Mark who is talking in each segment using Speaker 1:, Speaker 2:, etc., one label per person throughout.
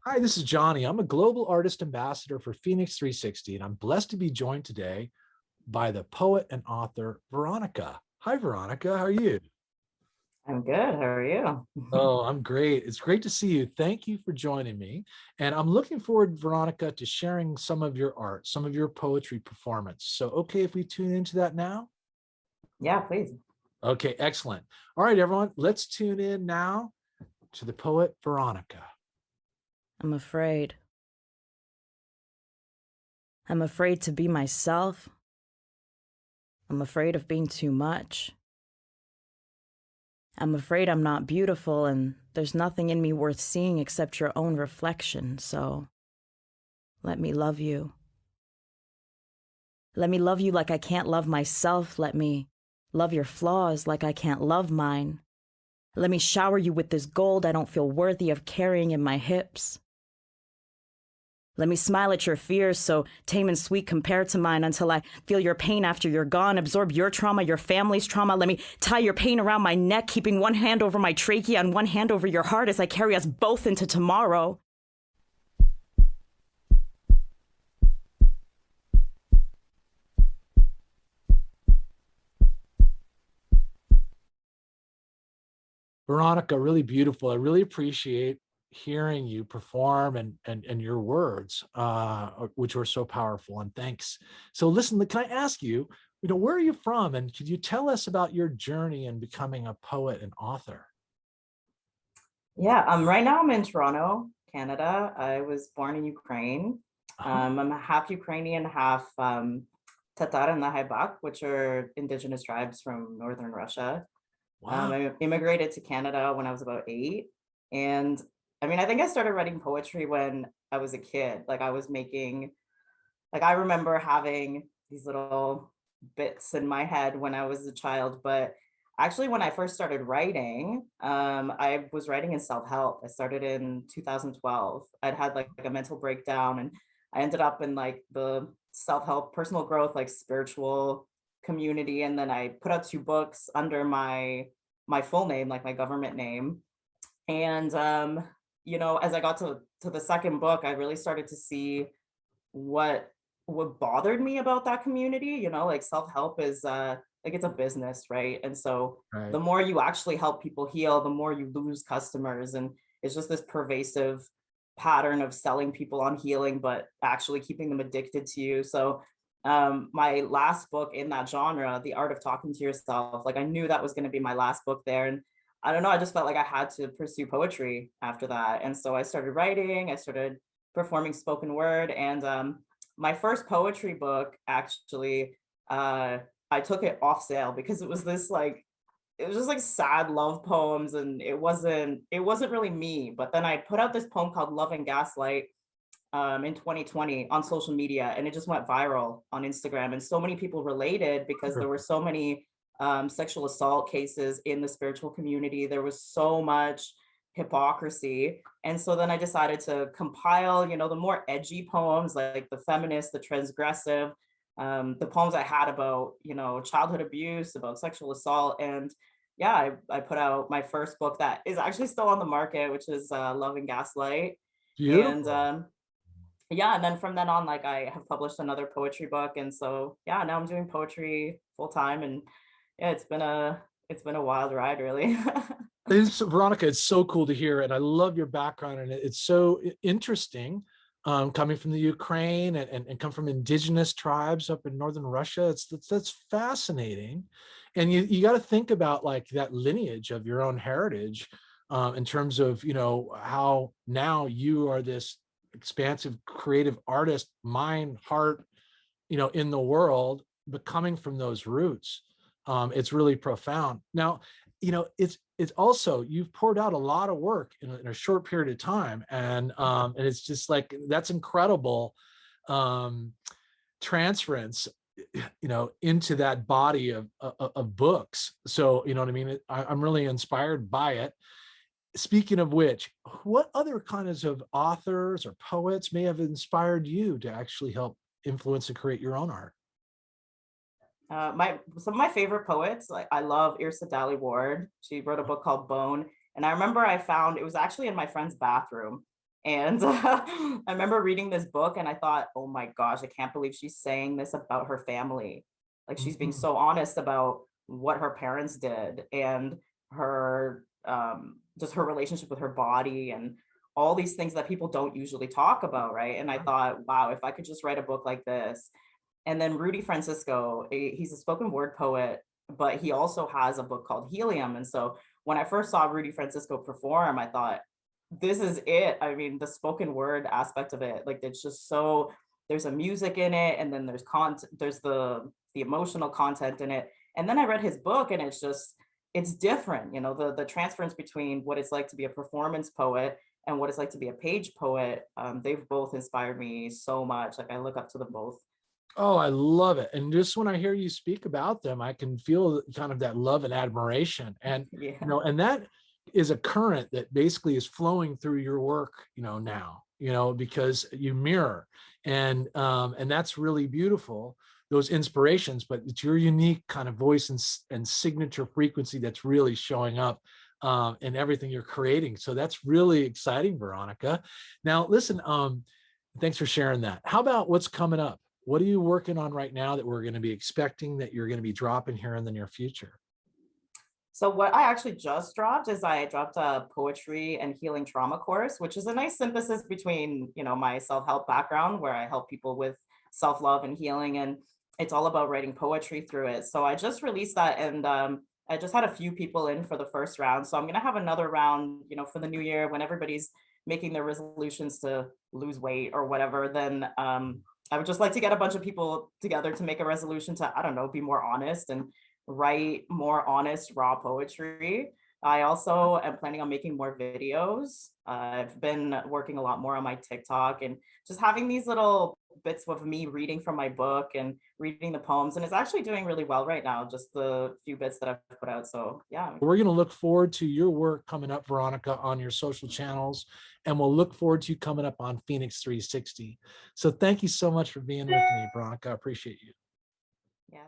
Speaker 1: Hi, this is Johnny. I'm a global artist ambassador for FENIX360, and I'm blessed to be joined today by the poet and author Veronica. Hi, Veronica. How are you?
Speaker 2: I'm good. How are you?
Speaker 1: Oh, I'm great. It's great to see you. Thank you for joining me. And I'm looking forward, Veronica, to sharing some of your art, some of your poetry performance. So, okay, if we tune into that now?
Speaker 2: Yeah, please.
Speaker 1: Okay, excellent. All right, everyone, let's tune in now to the poet Veronica.
Speaker 3: I'm afraid. I'm afraid to be myself. I'm afraid of being too much. I'm afraid I'm not beautiful and there's nothing in me worth seeing except your own reflection, so let me love you. Let me love you like I can't love myself. Let me love your flaws like I can't love mine. Let me shower you with this gold I don't feel worthy of carrying in my hips. Let me smile at your fears so tame and sweet compared to mine until I feel your pain after you're gone, absorb your trauma, your family's trauma. Let me tie your pain around my neck, keeping one hand over my trachea and one hand over your heart as I carry us both into tomorrow.
Speaker 1: Veronica, really beautiful. I really appreciate hearing you perform and your words, which were so powerful. And thanks. So listen, can I ask you, where are you from? And could you tell us about your journey in becoming a poet and author?
Speaker 2: Yeah, right now I'm in Toronto, Canada. I was born in Ukraine.
Speaker 1: Uh-huh.
Speaker 2: I'm half Ukrainian, half Tatar and Lahaibak, which are indigenous tribes from northern Russia.
Speaker 1: Wow.
Speaker 2: I immigrated to Canada when I was about 8. And I mean, I think I started writing poetry when I was a kid. Like I was making, like I remember having these little bits in my head when I was a child, but actually when I first started writing, I was writing in self-help. I started in 2012. I'd had like a mental breakdown and I ended up in like the self-help, personal growth, like spiritual community. And then I put out 2 books under my full name, like my government name. And as I got to the second book, I really started to see what what bothered me about that community. Like self-help is like it's a business, right? And so
Speaker 1: Right.
Speaker 2: the more you actually help people heal, the more you lose customers. And it's just this pervasive pattern of selling people on healing but actually keeping them addicted to you. So my last book in that genre, The Art of Talking to Yourself, like I knew that was going to be my last book there. And I don't know, I just felt like I had to pursue poetry after that. And so I started writing, I started performing spoken word. And my first poetry book, actually, I took it off sale because it was just like sad love poems, and it wasn't really me. But then I put out this poem called Love and Gaslight in 2020 on social media, and it just went viral on Instagram. And so many people related because there were so many sexual assault cases in the spiritual community. There was so much hypocrisy. And so then I decided to compile, the more edgy poems, like the feminist, the transgressive, the poems I had about, childhood abuse, about sexual assault. And yeah, I put out my first book that is actually still on the market, which is Love and Gaslight. And
Speaker 1: Beautiful.
Speaker 2: yeah, and then from then on, like I have published another poetry book. And so yeah, now I'm doing poetry full time. And yeah, it's been a wild ride, really.
Speaker 1: Veronica, it's so cool to hear, and I love your background, and it's so interesting, coming from the Ukraine and come from indigenous tribes up in northern Russia. That's fascinating, and you got to think about like that lineage of your own heritage, in terms of how now you are this expansive creative artist, mind, heart, in the world, but coming from those roots. It's really profound. Now, it's also, you've poured out a lot of work in a short period of time, and it's just like that's incredible, transference, into that body of books. So you know what I mean. I'm really inspired by it. Speaking of which, what other kinds of authors or poets may have inspired you to actually help influence and create your own art?
Speaker 2: My Some of my favorite poets, like I love Irsa Dali Ward. She wrote a book called Bone, and I remember I found it was actually in my friend's bathroom. And I remember reading this book and I thought, oh my gosh, I can't believe she's saying this about her family. Like she's being so honest about what her parents did and her just her relationship with her body and all these things that people don't usually talk about, right? And I thought, wow, if I could just write a book like this. And then Rudy Francisco, he's a spoken word poet, but he also has a book called Helium. And so when I first saw Rudy Francisco perform, I thought, this is it. I mean, the spoken word aspect of it, like it's just so, there's a music in it, and then there's there's the emotional content in it. And then I read his book and it's just, it's different, you know, the transference between what it's like to be a performance poet and what it's like to be a page poet. They've both inspired me so much. Like I look up to them both.
Speaker 1: Oh, I love it. And just when I hear you speak about them, I can feel kind of that love and admiration. And,
Speaker 2: Yeah.
Speaker 1: you know, and that is a current that basically is flowing through your work, you know, now, you know, because you mirror and that's really beautiful, those inspirations, but it's your unique kind of voice and signature frequency that's really showing up in everything you're creating. So that's really exciting, Veronika. Now, listen, thanks for sharing that. How about what's coming up? What are you working on right now that we're going to be expecting that you're going to be dropping here in the near future?
Speaker 2: So what I actually just dropped is I dropped a poetry and healing trauma course, which is a nice synthesis between, you know, my self-help background where I help people with self-love and healing, and it's all about writing poetry through it. So I just released that, and I just had a few people in for the first round. So I'm going to have another round, you know, for the new year when everybody's making their resolutions to lose weight or whatever. Then I would just like to get a bunch of people together to make a resolution to, I don't know, be more honest and write more honest, raw poetry. I also am planning on making more videos. I've been working a lot more on my TikTok and just having these little bits of me reading from my book and reading the poems. And it's actually doing really well right now, just the few bits that I've put out. So yeah.
Speaker 1: We're going to look forward to your work coming up, Veronika, on your social channels. And we'll look forward to you coming up on FENIX360. So thank you so much for being with me, Veronika. I appreciate you.
Speaker 2: Yeah.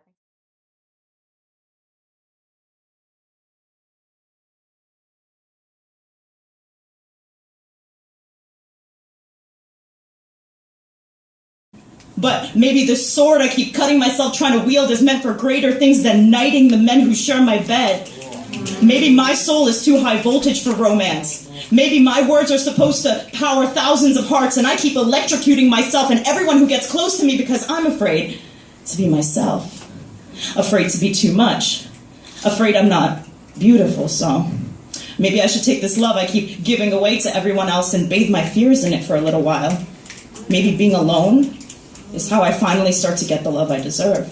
Speaker 4: But maybe the sword I keep cutting myself trying to wield is meant for greater things than knighting the men who share my bed. Maybe my soul is too high voltage for romance. Maybe my words are supposed to power thousands of hearts and I keep electrocuting myself and everyone who gets close to me because I'm afraid to be myself. Afraid to be too much. Afraid I'm not beautiful, so maybe I should take this love I keep giving away to everyone else and bathe my fears in it for a little while. Maybe being alone is how I finally start to get the love I deserve.